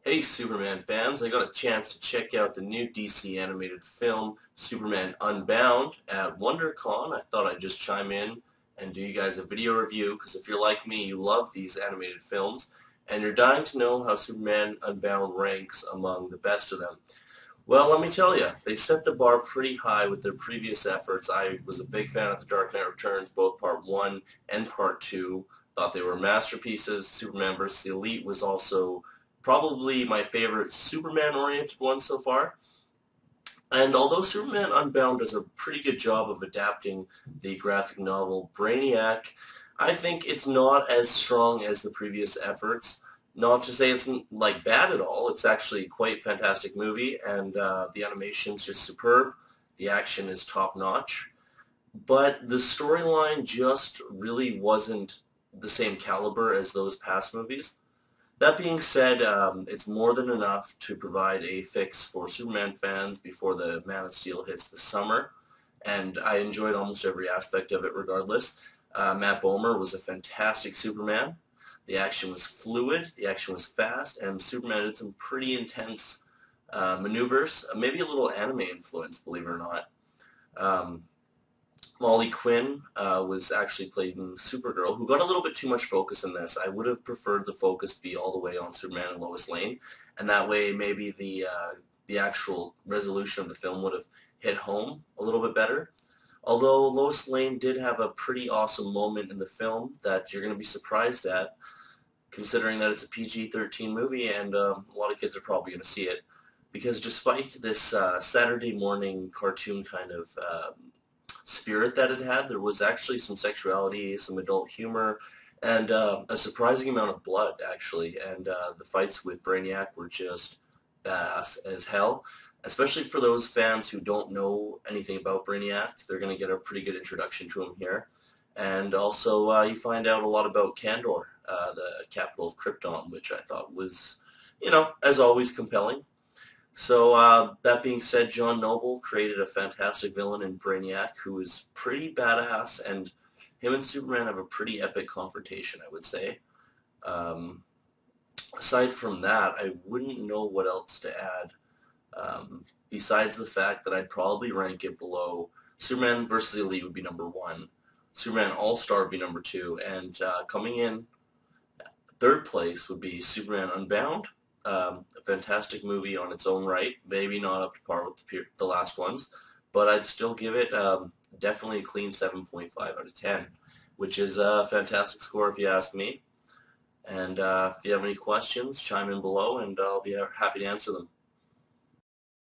Hey Superman fans, I got a chance to check out the new DC animated film, Superman Unbound, at WonderCon. I thought I'd just chime in and do you guys a video review, because if you're like me, you love these animated films, and you're dying to know how Superman Unbound ranks among the best of them. Well, let me tell you, they set the bar pretty high with their previous efforts. I was a big fan of The Dark Knight Returns, both Part 1 and Part 2. Thought they were masterpieces. Superman vs. the Elite was also probably my favorite Superman-oriented one so far. And although Superman Unbound does a pretty good job of adapting the graphic novel Brainiac, I think it's not as strong as the previous efforts. Not to say it's like bad at all. It's actually quite a fantastic movie, and the animation's just superb. The action is top notch, but the storyline just really wasn't the same caliber as those past movies. That being said, it's more than enough to provide a fix for Superman fans before the Man of Steel hits the summer, and I enjoyed almost every aspect of it regardless. Matt Bomer was a fantastic Superman. The action was fluid, the action was fast, and Superman did some pretty intense maneuvers, maybe a little anime influence, believe it or not. Um, Molly Quinn was actually played in Supergirl, who got a little bit too much focus in this. I would have preferred the focus be all the way on Superman and Lois Lane, and that way maybe the actual resolution of the film would have hit home a little bit better. Although Lois Lane did have a pretty awesome moment in the film that you're going to be surprised at, considering that it's a PG-13 movie and a lot of kids are probably going to see it. Because despite this Saturday morning cartoon kind of spirit that it had. There was actually some sexuality, some adult humor, and a surprising amount of blood, actually. And the fights with Brainiac were just badass as hell. Especially for those fans who don't know anything about Brainiac, they're going to get a pretty good introduction to him here. And also, you find out a lot about Kandor, the capital of Krypton, which I thought was, as always, compelling. So that being said, John Noble created a fantastic villain in Brainiac who is pretty badass, and him and Superman have a pretty epic confrontation, I would say. Um, Aside from that, I wouldn't know what else to add, besides the fact that I'd probably rank it below Superman vs. the Elite would be number one, Superman All-Star would be number two, and coming in third place would be Superman Unbound, a fantastic movie on its own right. Maybe not up to par with the last ones, but I'd still give it definitely a clean 7.5 out of 10, which is a fantastic score if you ask me. And if you have any questions, chime in below and I'll be happy to answer them.